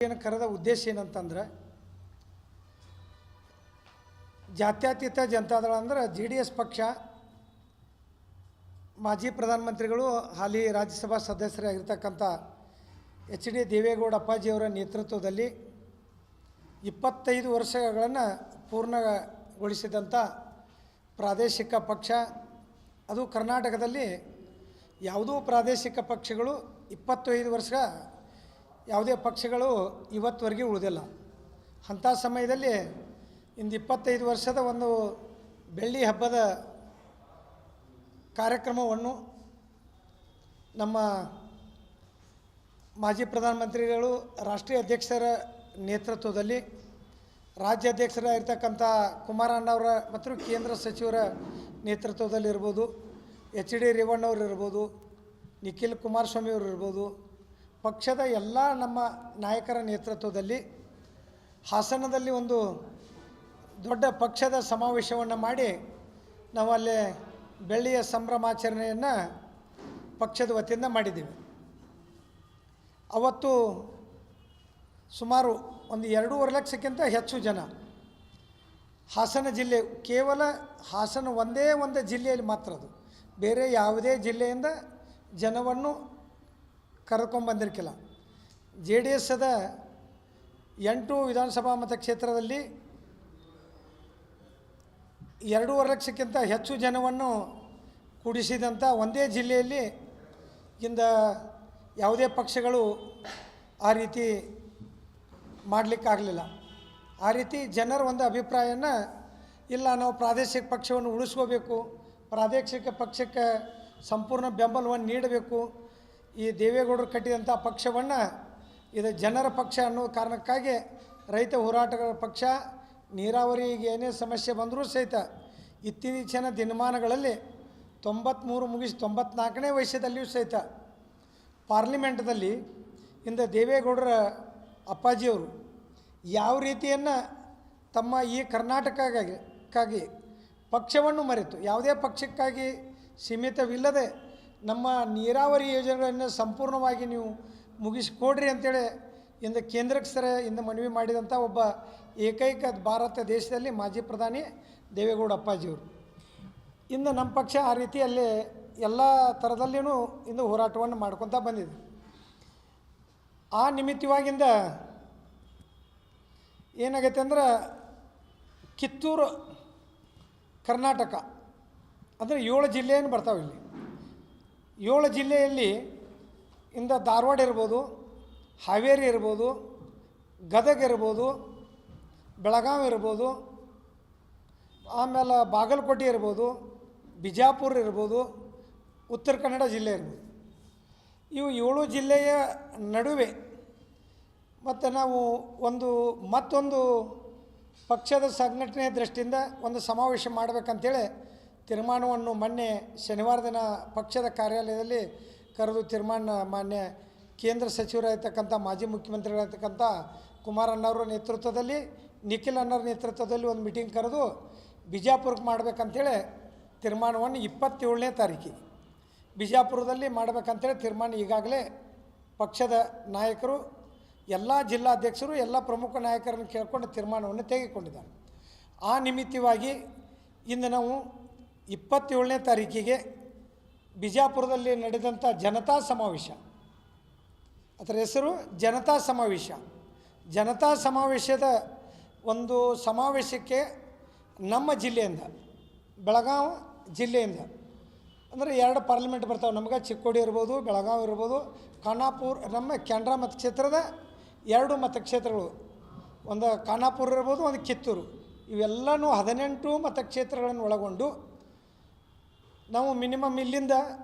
ಕರೆದ ಉದ್ದೇಶ ಏನಂತಂದ್ರೆ ಜಾತ್ಯತೀತ ಜನತಾದಳ ಅಂದ್ರೆ JDS ಪಕ್ಷ ಮಾಜಿ ಪ್ರಧಾನಮಂತ್ರಿಗಳು ಹಾಲಿ ರಾಜ್ಯಸಭಾ ಸದಸ್ಯರಾಗಿರ್ತಕ್ಕಂಥ HD ದೇವೇಗೌಡ ಅಪ್ಪಾಜಿಯವರ ನೇತೃತ್ವದಲ್ಲಿ 25 ವರ್ಷಗಳನ್ನು ಪೂರ್ಣಗೊಳಿಸಿದಂಥ ಪ್ರಾದೇಶಿಕ ಪಕ್ಷ. ಅದು ಕರ್ನಾಟಕದಲ್ಲಿ ಯಾವುದೋ ಪ್ರಾದೇಶಿಕ ಪಕ್ಷಗಳು 25 ವರ್ಷ ಯಾವುದೇ ಪಕ್ಷಗಳು ಇವತ್ತುವರೆಗೆ ಉಳಿದಿಲ್ಲ. ಅಂಥ ಸಮಯದಲ್ಲಿ ಇಂದು 25 ವರ್ಷದ ಒಂದು ಬೆಳ್ಳಿ ಹಬ್ಬದ ಕಾರ್ಯಕ್ರಮವನ್ನು ನಮ್ಮ ಮಾಜಿ ಪ್ರಧಾನಮಂತ್ರಿಗಳು ರಾಷ್ಟ್ರೀಯ ಅಧ್ಯಕ್ಷರ ನೇತೃತ್ವದಲ್ಲಿ ರಾಜ್ಯಾಧ್ಯಕ್ಷರಾಗಿರ್ತಕ್ಕಂಥ ಕುಮಾರಣ್ಣವರ ಮತ್ತು ಕೇಂದ್ರ ಸಚಿವರ ನೇತೃತ್ವದಲ್ಲಿರ್ಬೋದು, HD ರೇವಣ್ಣವ್ರು ಇರ್ಬೋದು, ನಿಖಿಲ್ ಕುಮಾರಸ್ವಾಮಿ ಅವರು ಇರ್ಬೋದು, ಪಕ್ಷದ ಎಲ್ಲ ನಮ್ಮ ನಾಯಕರ ನೇತೃತ್ವದಲ್ಲಿ ಹಾಸನದಲ್ಲಿ ಒಂದು ದೊಡ್ಡ ಪಕ್ಷದ ಸಮಾವೇಶವನ್ನು ಮಾಡಿ ನಾವು ಅಲ್ಲಿ ಬೆಳ್ಳಿಯ ಸಂಭ್ರಮಾಚರಣೆಯನ್ನು ಪಕ್ಷದ ವತಿಯಿಂದ ಮಾಡಿದ್ದೀವಿ. ಅವತ್ತು ಸುಮಾರು ಒಂದು 2.5 ಲಕ್ಷಕ್ಕಿಂತ ಹೆಚ್ಚು ಜನ ಹಾಸನ ಜಿಲ್ಲೆ, ಕೇವಲ ಹಾಸನ ಒಂದೇ ಒಂದು ಜಿಲ್ಲೆಯಲ್ಲಿ ಮಾತ್ರ, ಅದು ಬೇರೆ ಯಾವುದೇ ಜಿಲ್ಲೆಯಿಂದ ಜನವನ್ನು ಕರೆದುಕೊಂಡ್ಬಂದಿರ್ಕಿಲ್ಲ. JDSದ 8 ವಿಧಾನಸಭಾ ಮತಕ್ಷೇತ್ರದಲ್ಲಿ 2.5 ಲಕ್ಷಕ್ಕಿಂತ ಹೆಚ್ಚು ಜನವನ್ನು ಕೂಡಿಸಿದಂಥ ಒಂದೇ ಜಿಲ್ಲೆಯಲ್ಲಿ ಇಂದ ಯಾವುದೇ ಪಕ್ಷಗಳು ಆ ರೀತಿ ಮಾಡಲಿಕ್ಕಾಗಲಿಲ್ಲ. ಆ ರೀತಿ ಜನರ ಒಂದು ಅಭಿಪ್ರಾಯನ ಇಲ್ಲ, ನಾವು ಪ್ರಾದೇಶಿಕ ಪಕ್ಷವನ್ನು ಉಳಿಸ್ಕೋಬೇಕು, ಪ್ರಾದೇಶಿಕ ಪಕ್ಷಕ್ಕೆ ಸಂಪೂರ್ಣ ಬೆಂಬಲವನ್ನು ನೀಡಬೇಕು, ಈ ದೇವೇಗೌಡರು ಕಟ್ಟಿದಂಥ ಪಕ್ಷವನ್ನು ಇದು ಜನರ ಪಕ್ಷ ಅನ್ನೋ ಕಾರಣಕ್ಕಾಗಿ ರೈತ ಹೋರಾಟಗಾರರ ಪಕ್ಷ, ನೀರಾವರಿಗೆ ಏನೇ ಸಮಸ್ಯೆ ಬಂದರೂ ಸಹಿತ ಇತ್ತೀಚಿನ ದಿನಮಾನಗಳಲ್ಲಿ 93 ಮುಗಿಸಿ 94ನೇ ವಯಸ್ಸದಲ್ಲಿಯೂ ಸಹಿತ ಪಾರ್ಲಿಮೆಂಟ್ದಲ್ಲಿ ಇಂದ ದೇವೇಗೌಡರ ಅಪ್ಪಾಜಿಯವರು ಯಾವ ರೀತಿಯನ್ನು ತಮ್ಮ ಈ ಕರ್ನಾಟಕಕ್ಕಾಗಿ ಪಕ್ಷವನ್ನು ಮರೆತು ಯಾವುದೇ ಪಕ್ಷಕ್ಕಾಗಿ ಸೀಮಿತವಿಲ್ಲದೆ ನಮ್ಮ ನೀರಾವರಿ ಯೋಜನೆಗಳನ್ನು ಸಂಪೂರ್ಣವಾಗಿ ನೀವು ಮುಗಿಸಿಕೊಡ್ರಿ ಅಂತೇಳಿ ಇಂದ ಕೇಂದ್ರಕ್ಕೆ ಸರ ಇಂದ ಮನವಿ ಮಾಡಿದಂಥ ಒಬ್ಬ ಏಕೈಕ ಭಾರತ ದೇಶದಲ್ಲಿ ಮಾಜಿ ಪ್ರಧಾನಿ ದೇವೇಗೌಡ ಅಪ್ಪಾಜಿಯವರು. ಇಂದು ನಮ್ಮ ಪಕ್ಷ ಆ ರೀತಿಯಲ್ಲಿ ಎಲ್ಲ ಥರದಲ್ಲಿಯೂ ಇಂದು ಹೋರಾಟವನ್ನು ಮಾಡ್ಕೊತ ಬಂದಿದೆ. ಆ ನಿಮಿತ್ತವಾಗಿಂದ ಏನಾಗೈತೆ ಅಂದ್ರೆ ಕಿತ್ತೂರು ಕರ್ನಾಟಕ ಅಂದರೆ 7 ಜಿಲ್ಲೆಯನ್ನು ಬರ್ತಾವೆ. ಇಲ್ಲಿ 7 ಜಿಲ್ಲೆಯಲ್ಲಿ ಇಂದ ಧಾರವಾಡ ಇರ್ಬೋದು, ಹಾವೇರಿ ಇರ್ಬೋದು, ಗದಗ ಇರ್ಬೋದು, ಬೆಳಗಾವಿ ಇರ್ಬೋದು, ಆಮೇಲೆ ಬಾಗಲಕೋಟೆ ಇರ್ಬೋದು, ಬಿಜಾಪುರ ಇರ್ಬೋದು, ಉತ್ತರ ಕನ್ನಡ ಜಿಲ್ಲೆ ಇರ್ಬೋದು. ಇವು 7 ಜಿಲ್ಲೆಯ ನಡುವೆ ಮತ್ತು ನಾವು ಮತ್ತೊಂದು ಪಕ್ಷದ ಸಂಘಟನೆಯ ದೃಷ್ಟಿಯಿಂದ ಒಂದು ಸಮಾವೇಶ ಮಾಡಬೇಕಂತೇಳಿ ತೀರ್ಮಾನವನ್ನು ಮೊನ್ನೆ ಶನಿವಾರ ದಿನ ಪಕ್ಷದ ಕಾರ್ಯಾಲಯದಲ್ಲಿ ಕರೆದು ಮಾನ್ಯ ಕೇಂದ್ರ ಸಚಿವರಾಗಿರ್ತಕ್ಕಂಥ ಮಾಜಿ ಮುಖ್ಯಮಂತ್ರಿಗಳಾಗಿರ್ತಕ್ಕಂಥ ಕುಮಾರಣ್ಣವರ ನೇತೃತ್ವದಲ್ಲಿ, ನಿಖಿಲ್ ಅಣ್ಣವ್ರ ನೇತೃತ್ವದಲ್ಲಿ ಒಂದು ಮೀಟಿಂಗ್ ಕರೆದು ಬಿಜಾಪುರಕ್ಕೆ ಮಾಡಬೇಕಂತೇಳಿ ತೀರ್ಮಾನವನ್ನು 27ನೇ ತಾರೀಕಿಗೆ ಬಿಜಾಪುರದಲ್ಲಿ ಮಾಡಬೇಕಂತೇಳಿ ತೀರ್ಮಾನ ಈಗಾಗಲೇ ಪಕ್ಷದ ನಾಯಕರು, ಎಲ್ಲ ಜಿಲ್ಲಾಧ್ಯಕ್ಷರು, ಎಲ್ಲ ಪ್ರಮುಖ ನಾಯಕರನ್ನು ಕೇಳಿಕೊಂಡು ತೀರ್ಮಾನವನ್ನು ತೆಗೆದುಕೊಂಡಿದ್ದಾರೆ. ಆ ನಿಮಿತ್ತವಾಗಿ ಇಂದು ನಾವು 27ನೇ ತಾರೀಕಿಗೆ ಬಿಜಾಪುರದಲ್ಲಿ ನಡೆದಂಥ ಜನತಾ ಸಮಾವೇಶ, ಅದರ ಹೆಸರು ಜನತಾ ಸಮಾವೇಶ. ಜನತಾ ಸಮಾವೇಶದ ಒಂದು ಸಮಾವೇಶಕ್ಕೆ ನಮ್ಮ ಜಿಲ್ಲೆಯಿಂದ, ಬೆಳಗಾವಿ ಜಿಲ್ಲೆಯಿಂದ ಅಂದರೆ 2 ಪಾರ್ಲಿಮೆಂಟ್ ಬರ್ತಾವೆ ನಮಗೆ, ಚಿಕ್ಕೋಡಿ ಇರ್ಬೋದು, ಬೆಳಗಾವಿ ಇರ್ಬೋದು, ಖಾನಾಪುರ, ನಮ್ಮ ಕ್ಯಾಂಡ್ರಾ ಮತಕ್ಷೇತ್ರದ 2 ಮತಕ್ಷೇತ್ರಗಳು, ಒಂದು ಖಾನಾಪುರ ಇರ್ಬೋದು, ಒಂದು ಕಿತ್ತೂರು, ಇವೆಲ್ಲನೂ 18 ಮತಕ್ಷೇತ್ರಗಳನ್ನು ಒಳಗೊಂಡು ನಾವು ಮಿನಿಮಮ್ ಇಲ್ಲಿಂದ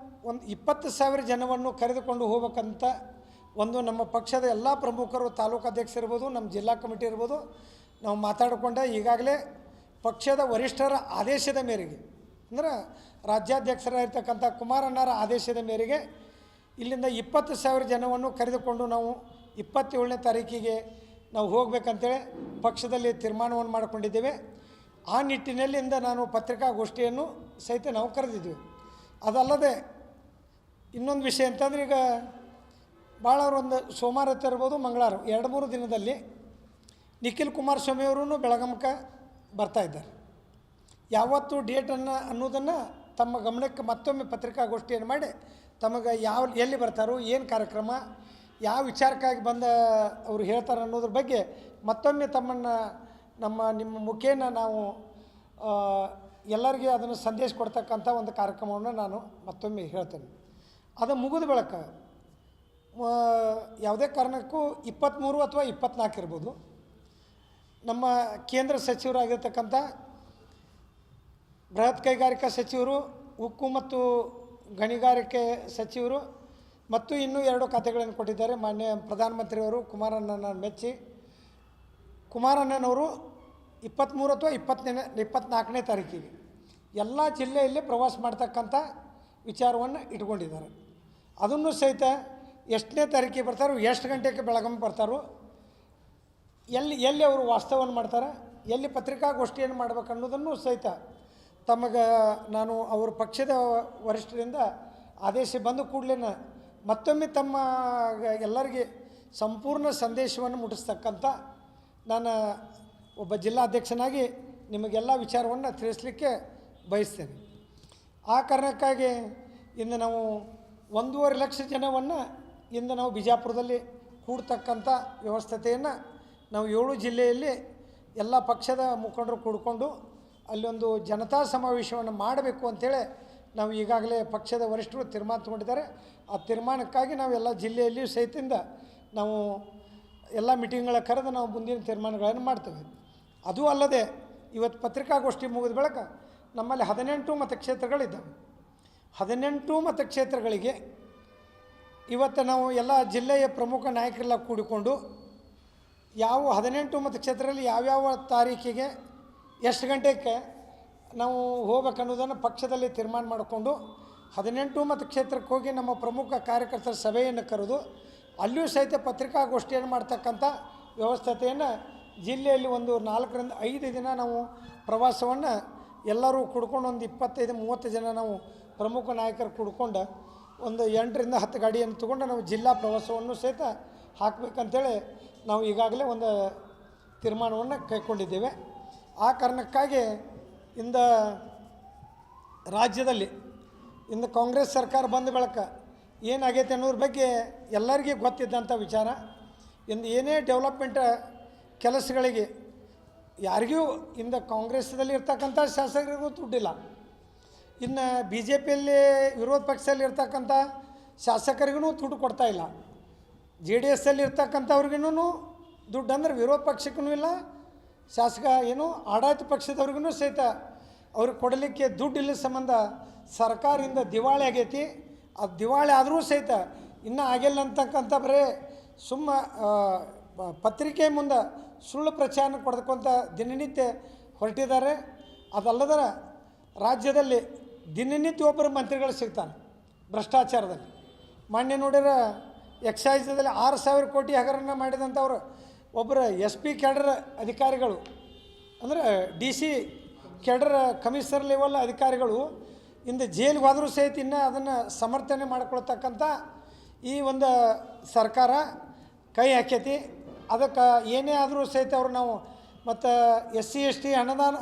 ಒಂದು 20,000 ಜನವನ್ನು ಕರೆದುಕೊಂಡು ಹೋಗ್ಬೇಕಂತ ಒಂದು ನಮ್ಮ ಪಕ್ಷದ ಎಲ್ಲ ಪ್ರಮುಖರು, ತಾಲೂಕು ಅಧ್ಯಕ್ಷರು ಇರ್ಬೋದು, ನಮ್ಮ ಜಿಲ್ಲಾ ಕಮಿಟಿ ಇರ್ಬೋದು, ನಾವು ಮಾತಾಡಿಕೊಂಡ ಈಗಾಗಲೇ ಪಕ್ಷದ ವರಿಷ್ಠರ ಆದೇಶದ ಮೇರೆಗೆ, ಅಂದ್ರೆ ರಾಜ್ಯಾಧ್ಯಕ್ಷರಾಗಿರ್ತಕ್ಕಂಥ ಕುಮಾರಣ್ಣರ ಆದೇಶದ ಮೇರೆಗೆ ಇಲ್ಲಿಂದ 20,000 ಜನವನ್ನು ಕರೆದುಕೊಂಡು ನಾವು 27ನೇ ತಾರೀಕಿಗೆ ನಾವು ಹೋಗಬೇಕಂತೇಳಿ ಪಕ್ಷದಲ್ಲಿ ತೀರ್ಮಾನವನ್ನು ಮಾಡಿಕೊಂಡಿದ್ದೇವೆ. ಆ ನಿಟ್ಟಿನಲ್ಲಿಂದ ನಾನು ಪತ್ರಿಕಾಗೋಷ್ಠಿಯನ್ನು ಸಹಿತ ನಾವು ಕರೆದಿದ್ದೀವಿ. ಅದಲ್ಲದೆ ಇನ್ನೊಂದು ವಿಷಯ ಅಂತಂದ್ರೆ, ಈಗ ಭಾಳ ಒಂದು ಸೋಮವಾರ ಇರ್ಬೋದು, ಮಂಗಳವಾರ 2-3 ದಿನದಲ್ಲಿ ನಿಖಿಲ್ ಕುಮಾರಸ್ವಾಮಿ ಅವರು ಬೆಳಗಾಮಕ್ಕೆ ಬರ್ತಾಯಿದ್ದಾರೆ. ಯಾವತ್ತು ಡೇಟನ್ನು ಅನ್ನೋದನ್ನು ತಮ್ಮ ಗಮನಕ್ಕೆ ಮತ್ತೊಮ್ಮೆ ಪತ್ರಿಕಾಗೋಷ್ಠಿಯನ್ನು ಮಾಡಿ ತಮಗೆ ಎಲ್ಲಿ ಬರ್ತಾರೋ, ಏನು ಕಾರ್ಯಕ್ರಮ, ಯಾವ ವಿಚಾರಕ್ಕಾಗಿ ಅವರು ಹೇಳ್ತಾರೆ ಅನ್ನೋದ್ರ ಬಗ್ಗೆ ಮತ್ತೊಮ್ಮೆ ನಿಮ್ಮ ಮುಖೇನ ನಾವು ಎಲ್ಲರಿಗೆ ಅದನ್ನು ಸಂದೇಶ ಕೊಡ್ತಕ್ಕಂಥ ಒಂದು ಕಾರ್ಯಕ್ರಮವನ್ನು ನಾನು ಮತ್ತೊಮ್ಮೆ ಹೇಳ್ತೇನೆ. ಅದು ಮುಗಿದ ಬಳಿಕ ಯಾವುದೇ ಕಾರಣಕ್ಕೂ 23 ಅಥವಾ 24 ಇರ್ಬೋದು, ನಮ್ಮ ಕೇಂದ್ರ ಸಚಿವರಾಗಿರ್ತಕ್ಕಂಥ ಬೃಹತ್ ಕೈಗಾರಿಕಾ ಸಚಿವರು, ಉಕ್ಕು ಮತ್ತು ಗಣಿಗಾರಿಕೆ ಸಚಿವರು ಮತ್ತು ಇನ್ನೂ 2 ಖಾತೆಗಳನ್ನು ಕೊಟ್ಟಿದ್ದಾರೆ. ಮಾನ್ಯ ಪ್ರಧಾನಮಂತ್ರಿಯವರು ಕುಮಾರಣ್ಣನ ಮೆಚ್ಚಿ ಕುಮಾರಣ್ಣನವರು 23 ಅಥವಾ 24ನೇ ತಾರೀಕಿಗೆ ಎಲ್ಲ ಜಿಲ್ಲೆಯಲ್ಲಿ ಪ್ರವಾಸ ಮಾಡ್ತಕ್ಕಂಥ ವಿಚಾರವನ್ನು ಇಟ್ಕೊಂಡಿದ್ದಾರೆ. ಅದನ್ನು ಸಹಿತ ಎಷ್ಟನೇ ತಾರೀಕಿಗೆ ಬರ್ತಾರೋ, ಎಷ್ಟು ಗಂಟೆಗೆ ಬೆಳಗಾವಿ ಬರ್ತಾರೋ, ಎಲ್ಲಿ ಅವರು ವಾಸ್ತವವನ್ನು ಮಾಡ್ತಾರೆ, ಎಲ್ಲಿ ಪತ್ರಿಕಾಗೋಷ್ಠಿಯನ್ನು ಮಾಡ್ಬೇಕು ಅನ್ನೋದನ್ನು ಸಹಿತ ತಮಗೆ ನಾನು ಅವ್ರ ಪಕ್ಷದ ವರಿಷ್ಠರಿಂದ ಆದೇಶ ಬಂದ ಕೂಡಲೇ ಮತ್ತೊಮ್ಮೆ ಎಲ್ಲರಿಗೆ ಸಂಪೂರ್ಣ ಸಂದೇಶವನ್ನು ಮುಟ್ಟಿಸ್ತಕ್ಕಂಥ ನಾನು ಒಬ್ಬ ಜಿಲ್ಲಾಧ್ಯಕ್ಷನಾಗಿ ನಿಮಗೆಲ್ಲ ವಿಚಾರವನ್ನು ತಿಳಿಸ್ಲಿಕ್ಕೆ ಬಯಸ್ತೇನೆ. ಆ ಕಾರಣಕ್ಕಾಗಿ ಇಂದು ನಾವು 1.5 ಲಕ್ಷ ಜನವನ್ನು ಇಂದು ನಾವು ಬಿಜಾಪುರದಲ್ಲಿ ಕೂಡ್ತಕ್ಕಂಥ ವ್ಯವಸ್ಥೆಯನ್ನು ನಾವು 7 ಜಿಲ್ಲೆಯಲ್ಲಿ ಎಲ್ಲ ಪಕ್ಷದ ಮುಖಂಡರು ಕೂಡಿಕೊಂಡು ಅಲ್ಲೊಂದು ಜನತಾ ಸಮಾವೇಶವನ್ನು ಮಾಡಬೇಕು ಅಂಥೇಳಿ ನಾವು ಈಗಾಗಲೇ ಪಕ್ಷದ ವರಿಷ್ಠರು ತೀರ್ಮಾನ ತಗೊಂಡಿದ್ದಾರೆ. ಆ ತೀರ್ಮಾನಕ್ಕಾಗಿ ನಾವು ಎಲ್ಲ ಜಿಲ್ಲೆಯಲ್ಲಿಯೂ ಸಹಿತದಿಂದ ನಾವು ಎಲ್ಲ ಮೀಟಿಂಗ್ಗಳ ಕರೆದು ನಾವು ಮುಂದಿನ ತೀರ್ಮಾನಗಳನ್ನು ಮಾಡ್ತೇವೆ. ಅದೂ ಅಲ್ಲದೆ ಇವತ್ತು ಪತ್ರಿಕಾಗೋಷ್ಠಿ ಮುಗಿದ ಬಳಿಕ ನಮ್ಮಲ್ಲಿ 18 ಮತಕ್ಷೇತ್ರಗಳಿದ್ದಾವೆ. 18 ಮತಕ್ಷೇತ್ರಗಳಿಗೆ ಇವತ್ತು ನಾವು ಎಲ್ಲ ಜಿಲ್ಲೆಯ ಪ್ರಮುಖ ನಾಯಕರೆಲ್ಲ ಕೂಡಿಕೊಂಡು 18 ಮತಕ್ಷೇತ್ರದಲ್ಲಿ ಯಾವ್ಯಾವ ತಾರೀಕಿಗೆ ಎಷ್ಟು ಗಂಟೆಗೆ ನಾವು ಹೋಗ್ಬೇಕನ್ನೋದನ್ನು ಪಕ್ಷದಲ್ಲಿ ತೀರ್ಮಾನ ಮಾಡಿಕೊಂಡು 18 ಮತಕ್ಷೇತ್ರಕ್ಕೆ ಹೋಗಿ ನಮ್ಮ ಪ್ರಮುಖ ಕಾರ್ಯಕರ್ತರ ಸಭೆಯನ್ನು ಕರೆದು ಅಲ್ಲಿಯೂ ಸಹಿತ ಪತ್ರಿಕಾಗೋಷ್ಠಿಯನ್ನು ಮಾಡ್ತಕ್ಕಂಥ ವ್ಯವಸ್ಥೆಯನ್ನು ಜಿಲ್ಲೆಯಲ್ಲಿ ಒಂದು 4 ರಿಂದ 5 ದಿನ ನಾವು ಪ್ರವಾಸವನ್ನು ಎಲ್ಲರೂ ಕುಡ್ಕೊಂಡು ಒಂದು 25-30 ಜನ ನಾವು ಪ್ರಮುಖ ನಾಯಕರು ಕುಡ್ಕೊಂಡು ಒಂದು 8 ರಿಂದ 10 ಗಾಡಿಯನ್ನು ತೊಗೊಂಡು ನಾವು ಜಿಲ್ಲಾ ಪ್ರವಾಸವನ್ನು ಸಹಿತ ಹಾಕಬೇಕಂತೇಳಿ ನಾವು ಈಗಾಗಲೇ ಒಂದು ತೀರ್ಮಾನವನ್ನು ಕೈಗೊಂಡಿದ್ದೇವೆ. ಆ ಕಾರಣಕ್ಕಾಗಿ ಇಂದ ರಾಜ್ಯದಲ್ಲಿ ಇಂದು ಕಾಂಗ್ರೆಸ್ ಸರ್ಕಾರ ಬಂದ ಬಳಿಕ ಏನಾಗೈತೆ ಅನ್ನೋದ್ರ ಬಗ್ಗೆ ಎಲ್ಲರಿಗೂ ಗೊತ್ತಿದ್ದಂಥ ವಿಚಾರ. ಇಂದು ಏನೇ ಡೆವಲಪ್ಮೆಂಟ್ ಕೆಲಸಗಳಿಗೆ ಯಾರಿಗೂ ಇಂದ ಕಾಂಗ್ರೆಸ್ದಲ್ಲಿ ಇರ್ತಕ್ಕಂಥ ಶಾಸಕರಿಗೂ ದುಡ್ಡಿಲ್ಲ. ಇನ್ನು ಬಿ ಜೆ ಪಿಯಲ್ಲಿ ವಿರೋಧ ಪಕ್ಷದಲ್ಲಿ ಇರ್ತಕ್ಕಂಥ ಶಾಸಕರಿಗೂ ದುಡ್ಡು ಕೊಡ್ತಾಯಿಲ್ಲ. ಜೆ ಡಿ ಎಸ್ಸಲ್ಲಿ ಇರ್ತಕ್ಕಂಥವ್ರಿಗೂ ದುಡ್ಡು ಅಂದರೆ ವಿರೋಧ ಪಕ್ಷಕ್ಕೂ ಇಲ್ಲ, ಆಡಳಿತ ಪಕ್ಷದವ್ರಿಗೂ ಸಹಿತ ಅವ್ರಿಗೆ ಕೊಡಲಿಕ್ಕೆ ದುಡ್ಡು ಇಲ್ಲ ಸಂಬಂಧ ಸರ್ಕಾರದಿಂದ ದಿವಾಳಿ ಆಗೈತಿ. ಆ ದಿವಾಳಿ ಆದರೂ ಸಹಿತ ಇನ್ನೂ ಆಗಿಲ್ಲ ಅಂತಕ್ಕಂಥ ಬರೀ ಪತ್ರಿಕೆ ಮುಂದೆ ಸುಳ್ಳು ಪ್ರಚಾರ ಕೊಡ್ಕೊಂತ ದಿನನಿತ್ಯ ಹೊರಟಿದ್ದಾರೆ. ಅದಲ್ಲದ ರಾಜ್ಯದಲ್ಲಿ ದಿನನಿತ್ಯ ಒಬ್ಬರು ಮಂತ್ರಿಗಳು ಸಿಗ್ತಾನೆ ಭ್ರಷ್ಟಾಚಾರದಲ್ಲಿ. ಮಾನ್ಯ ನೋಡಿರ ಎಕ್ಸೈಸ್ದಲ್ಲಿ 6,000 ಕೋಟಿ ಹಗರಣ ಮಾಡಿದಂಥವ್ರು ಒಬ್ಬರು SP ಕ್ಯಾಡರ್ ಅಧಿಕಾರಿಗಳು ಅಂದರೆ DC ಕ್ಯಾಡರ್ ಕಮಿಷನರ್ ಲೆವೆಲ್ ಅಧಿಕಾರಿಗಳು ಇಂದು ಜೈಲಿಗೆ ಹೋದರೂ ಸಹಿತ ಇನ್ನೂ ಅದನ್ನು ಸಮರ್ಥನೆ ಮಾಡಿಕೊಳ್ತಕ್ಕಂಥ ಈ ಒಂದು ಸರ್ಕಾರ ಕೈ ಹಾಕೈತಿ. ಅದಕ್ಕೆ ಏನೇ ಆದರೂ ಸಹಿತ ಅವರು ನಾವು ಮತ್ತು SC ST ಅನುದಾನ